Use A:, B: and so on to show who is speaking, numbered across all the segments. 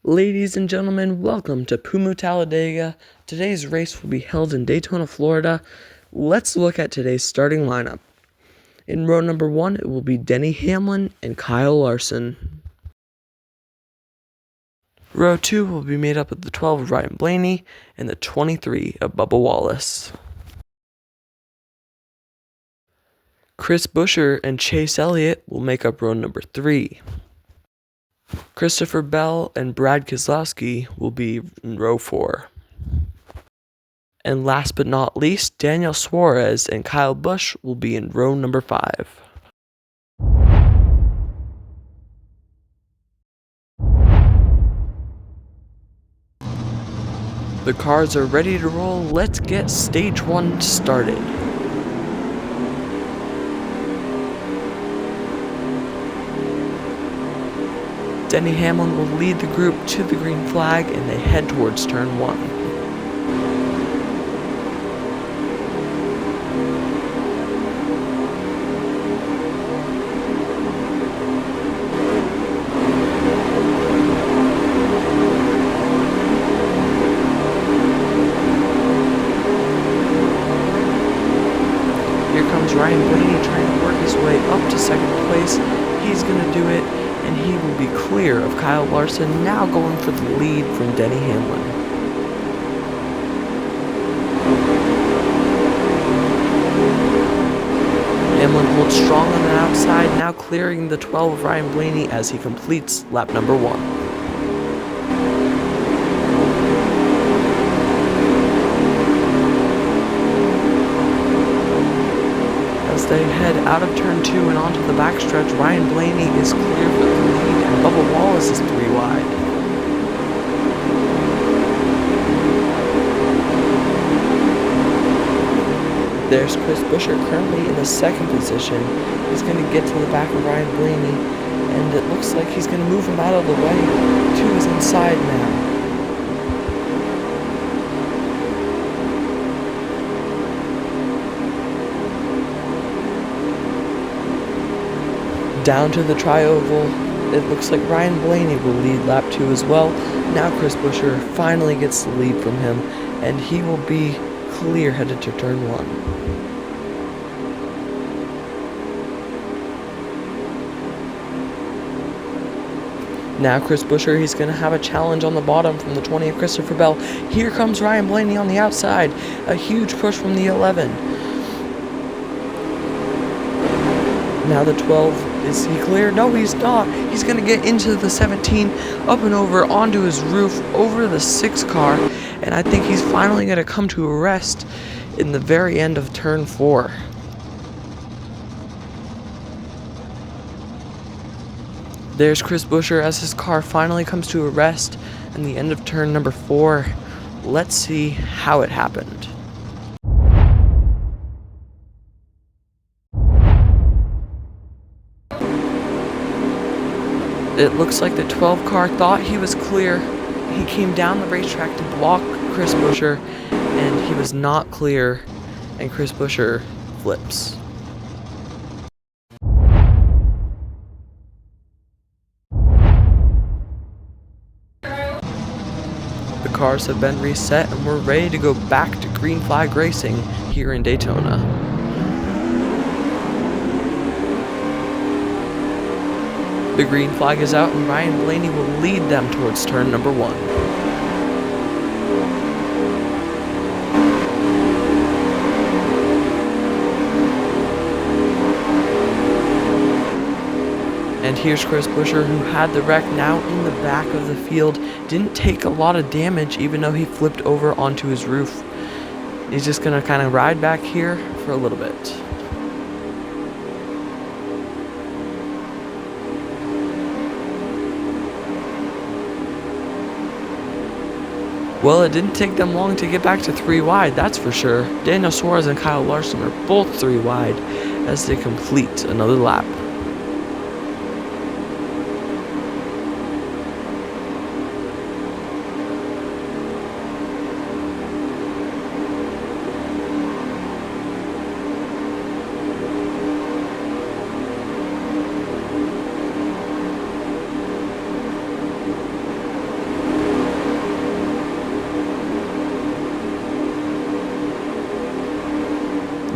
A: Ladies and gentlemen, welcome to Pummu Dega. Today's race will be held in Daytona, Florida. Let's look at today's starting lineup. In row number 1, it will be Denny Hamlin and Kyle Larson. Row 2 will be made up of the 12 of Ryan Blaney and the 23 of Bubba Wallace. Chris Buescher and Chase Elliott will make up row number 3. Christopher Bell and Brad Keselowski will be in row 4. And last but not least, Daniel Suarez and Kyle Busch will be in row number 5. The cars are ready to roll. Let's get stage 1 started. Denny Hamlin will lead the group to the green flag and they head towards turn 1. Here comes Ryan Blaney trying to work his way up to second place. He's going to do it, and he will be clear of Kyle Larson, now going for the lead from Denny Hamlin. Hamlin holds strong on the outside, now clearing the 12 of Ryan Blaney as he completes lap number 1. As they head out of turn 2 and onto the backstretch, Ryan Blaney is clear for the lead and Bubba Wallace is 3 wide. There's Chris Buescher currently in the second position. He's going to get to the back of Ryan Blaney, and it looks like he's going to move him out of the way to his inside now. Down to the tri-oval, it looks like Ryan Blaney will lead lap 2 as well. Now Chris Buescher finally gets the lead from him, and he will be clear headed to turn 1. Now Chris Buescher, he's going to have a challenge on the bottom from the 20 of Christopher Bell. Here comes Ryan Blaney on the outside, a huge push from the 11. Now the 12, is he clear? No, he's not. He's going to get into the 17, up and over, onto his roof, over the 6 car, and I think he's finally going to come to a rest in the very end of turn 4. There's Chris Buescher as his car finally comes to a rest in the end of turn number 4. Let's see how it happened. It looks like the 12 car thought he was clear. He came down the racetrack to block Chris Buescher, and he was not clear, and Chris Buescher flips. The cars have been reset, and we're ready to go back to green flag racing here in Daytona. The green flag is out, and Ryan Blaney will lead them towards turn number 1. And here's Chris Buescher, who had the wreck, now in the back of the field. Didn't take a lot of damage, even though he flipped over onto his roof. He's just going to kind of ride back here for a little bit. Well, it didn't take them long to get back to 3 wide, that's for sure. Daniel Suarez and Kyle Larson are both 3 wide as they complete another lap.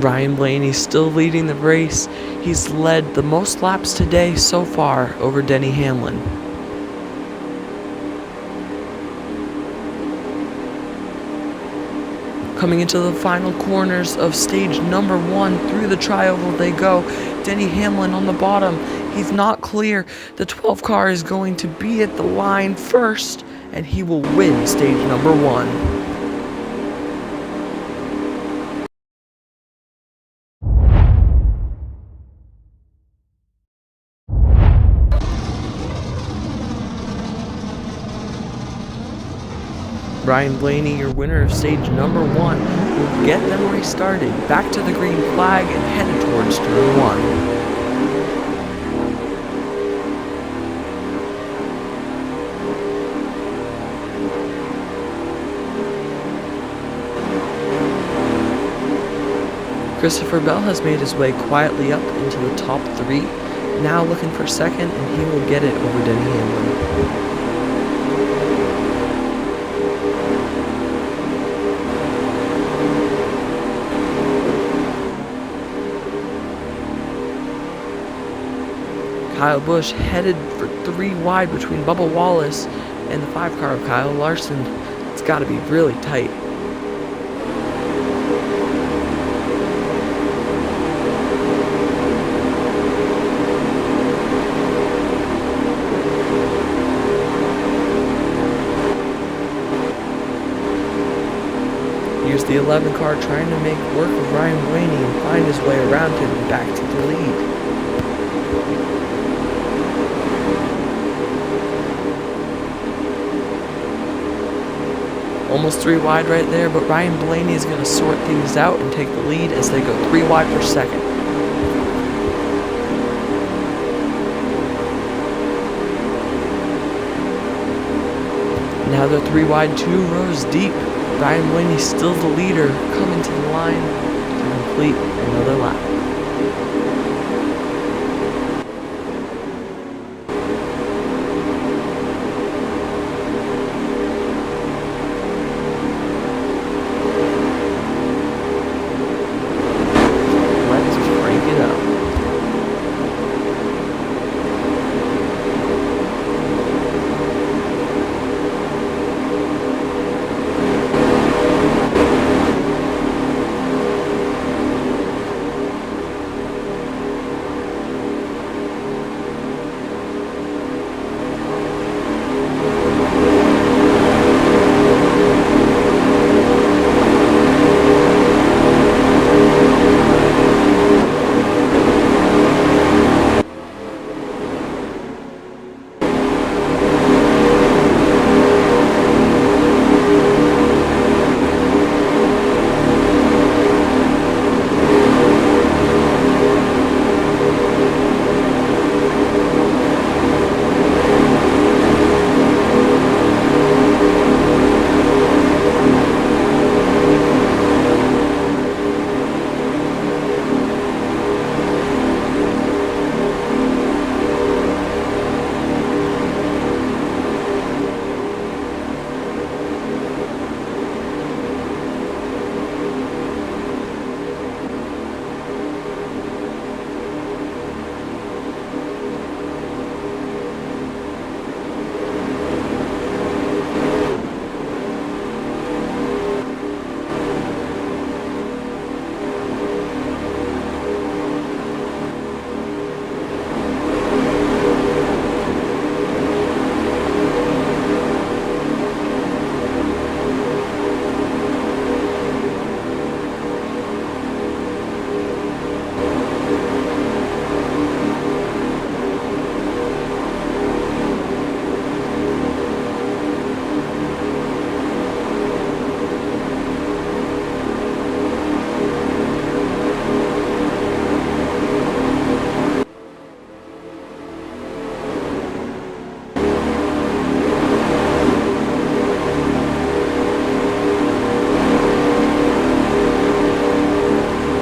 A: Ryan Blaney still leading the race. He's led the most laps today so far over Denny Hamlin. Coming into the final corners of stage number 1, through the tri-oval they go. Denny Hamlin on the bottom. He's not clear. The 12 car is going to be at the line first, and he will win stage number 1. Ryan Blaney, your winner of stage number 1, will get them restarted back to the green flag and headed towards turn 1. Christopher Bell has made his way quietly up into the top 3, now looking for second, and he will get it over Denny Hamlin. Kyle Busch headed for 3 wide between Bubba Wallace and the 5 car of Kyle Larson. It's got to be really tight. Here's the 11 car trying to make work of Ryan Blaney and find his way around him and back to the lead. Almost 3 wide right there, but Ryan Blaney is going to sort things out and take the lead as they go 3 wide for second. Now they're 3 wide, 2 rows deep. Ryan Blaney still the leader, coming to the line to complete another lap.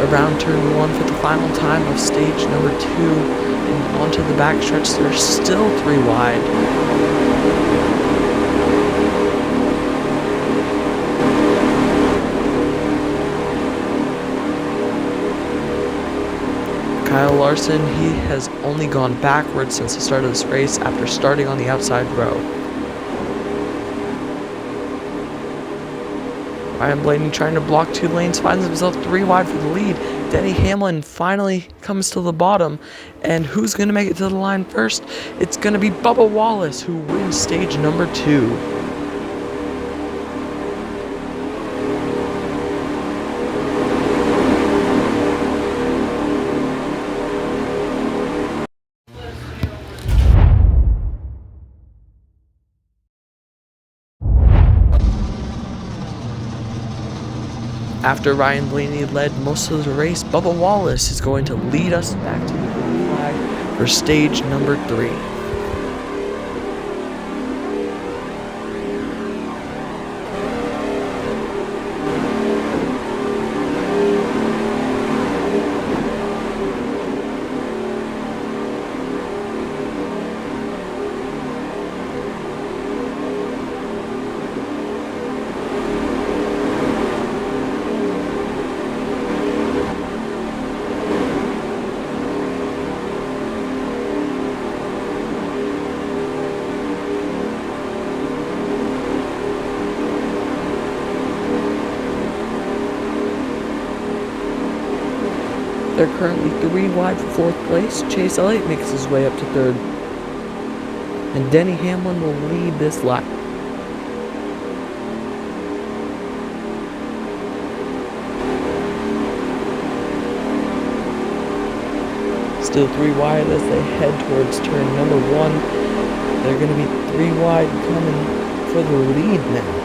A: Around turn 1 for the final time of stage number 2, and onto the backstretch. They're still 3 wide. Larson, he has only gone backwards since the start of this race after starting on the outside row. Ryan Blaney, trying to block 2 lanes, finds himself 3 wide for the lead. Denny Hamlin finally comes to the bottom, and who's going to make it to the line first? It's going to be Bubba Wallace, who wins stage number 2. After Ryan Blaney led most of the race, Bubba Wallace is going to lead us back to the green flag for stage number 3. They're currently 3 wide for 4th place. Chase Elliott makes his way up to 3rd. And Denny Hamlin will lead this lap. Still 3 wide as they head towards turn number 1. They're going to be 3 wide coming for the lead now.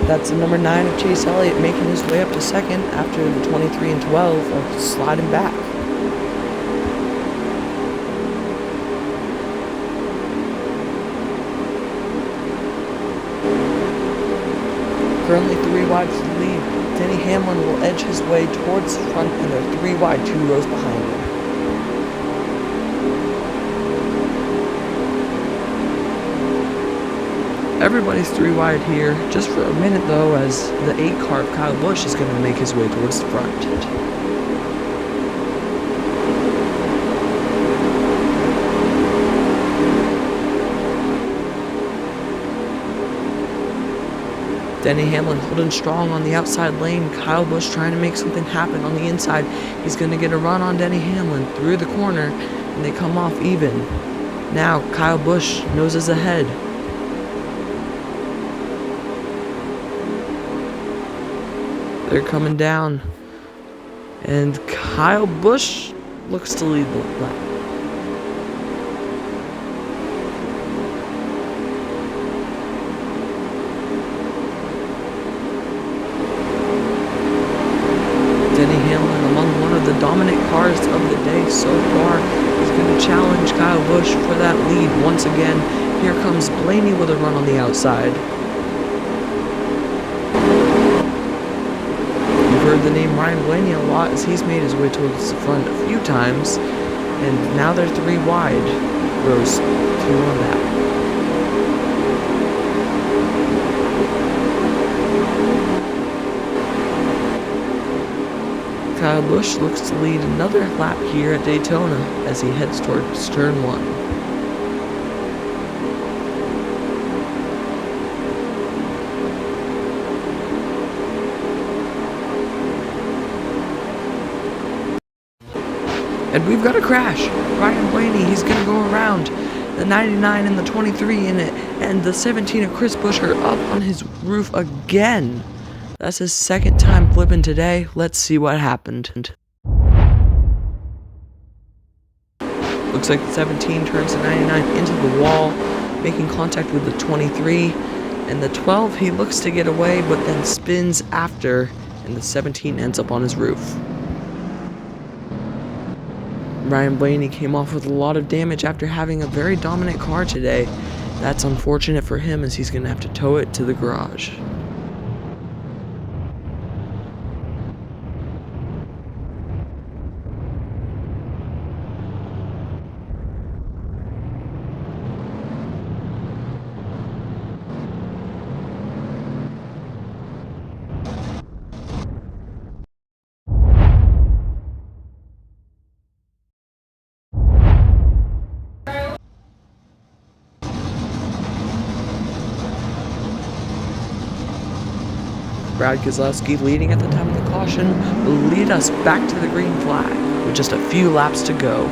A: That's the number 9 of Chase Elliott making his way up to 2nd after the 23 and 12 are sliding back. Currently 3 wide for the lead. Denny Hamlin will edge his way towards the front, and they're 3 wide, 2 rows behind him. Everybody's 3 wide here, just for a minute though, as the 8 car of Kyle Busch is going to make his way towards the front. Denny Hamlin holding strong on the outside lane. Kyle Busch trying to make something happen on the inside. He's going to get a run on Denny Hamlin through the corner, and they come off even. Now Kyle Busch noses ahead. They're coming down, and Kyle Busch looks to lead the lap. Denny Hamlin, among one of the dominant cars of the day so far, is going to challenge Kyle Busch for that lead once again. Here comes Blaney with a run on the outside. Heard the name Ryan Blaney a lot as he's made his way towards the front a few times, and now they're 3 wide, rows 2 on back. Kyle Busch looks to lead another lap here at Daytona as he heads towards turn 1. And we've got a crash. Ryan Blaney, he's going to go around. The 99 and the 23 in it, and the 17 of Chris Buescher up on his roof again. That's his 2nd time flipping today. Let's see what happened. Looks like the 17 turns the 99 into the wall, making contact with the 23. And the 12, he looks to get away, but then spins after, and the 17 ends up on his roof. Ryan Blaney came off with a lot of damage after having a very dominant car today. That's unfortunate for him as he's going to have to tow it to the garage. Brad Keselowski, leading at the time of the caution, will lead us back to the green flag with just a few laps to go.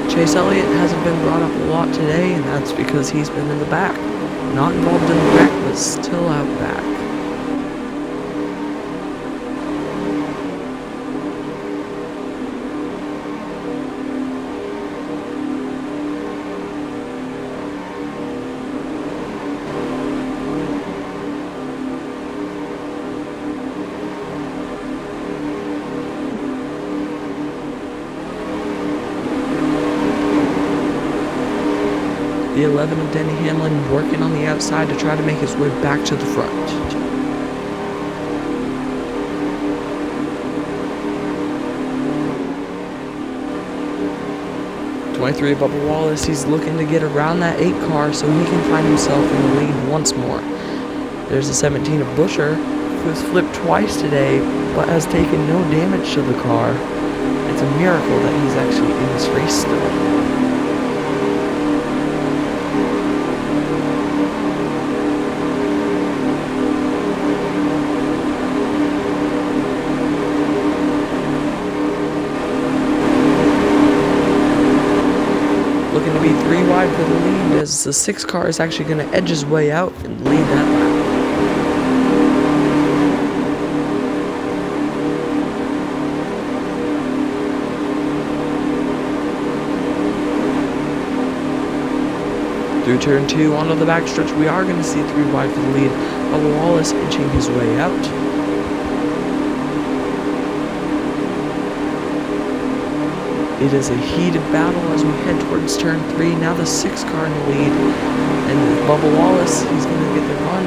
A: Chase Elliott hasn't been brought up a lot today, and that's because he's been in the back. Not involved in the wreck, but still out back. The 11 of Denny Hamlin working on the outside to try to make his way back to the front. '23 Bubba Wallace, he's looking to get around that 8 car so he can find himself in the lead once more. There's the 17 of Buescher, who has flipped twice today, but has taken no damage to the car. It's a miracle that he's actually in this race still. Looking to be 3 wide for the lead, as the 6 car is actually going to edge his way out and lead that lap. Through turn 2 onto the backstretch, we are going to see 3 wide for the lead. Bubba Wallace inching his way out. It is a heated battle as we head towards turn 3. Now the 6 car in the lead. And Bubba Wallace, he's going to get the run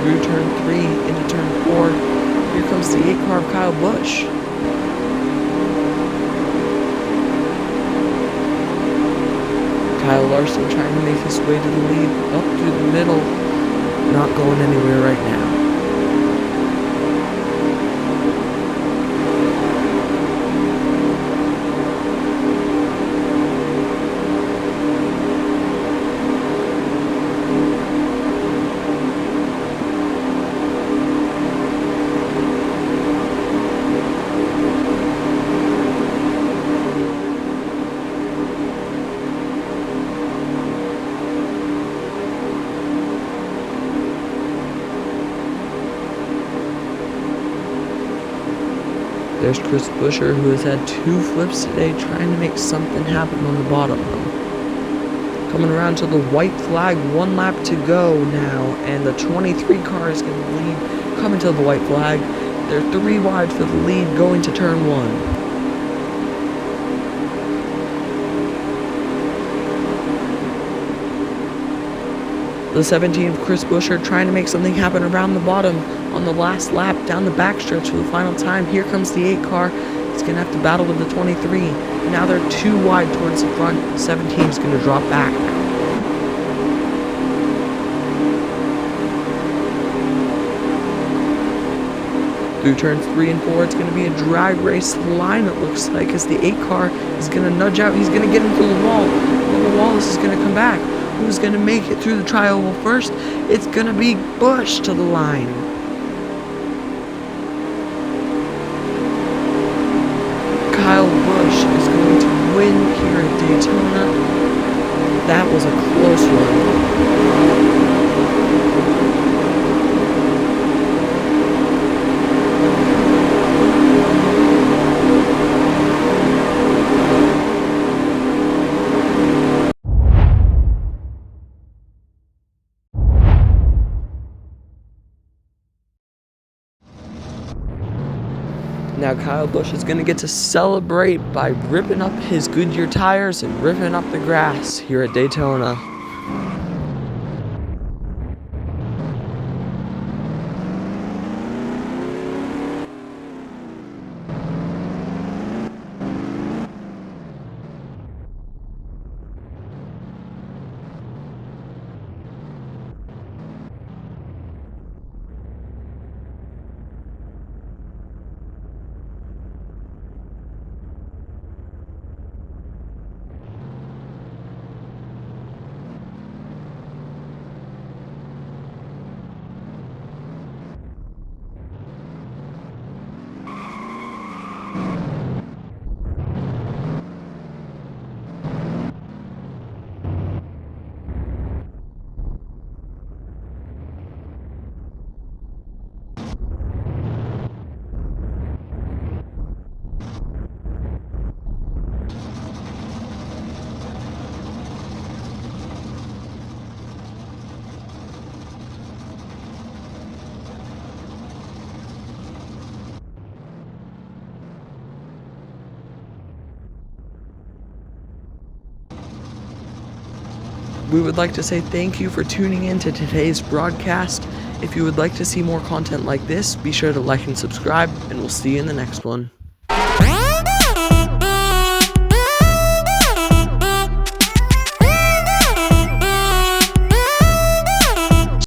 A: through turn 3 into turn 4. Here comes the 8 car of Kyle Busch. Kyle Larson trying to make his way to the lead, up through the middle. Not going anywhere right now. There's Chris Buescher, who has had 2 flips today, trying to make something happen on the bottom. Coming around to the white flag, 1 lap to go now, and the 23 car is going to lead. Coming to the white flag, they're 3 wide for the lead going to turn 1. The 17 of Chris Buescher trying to make something happen around the bottom on the last lap down the backstretch for the final time. Here comes the 8 car. He's going to have to battle with the 23. Now they're 2 wide towards the front. 17 is going to drop back. Through turns 3 and 4, it's going to be a drag race line, it looks like, as the 8 car is going to nudge out. He's going to get into the wall. Bubba Wallace is going to come back. Who's going to make it through the tri-oval first? It's going to be Busch to the line. Kyle Busch is going to win here at Daytona. That was a close one. Now Kyle Busch is going to get to celebrate by ripping up his Goodyear tires and ripping up the grass here at Daytona. We would like to say thank you for tuning in to today's broadcast. If you would like to see more content like this, be sure to like and subscribe, and we'll see you in the next one.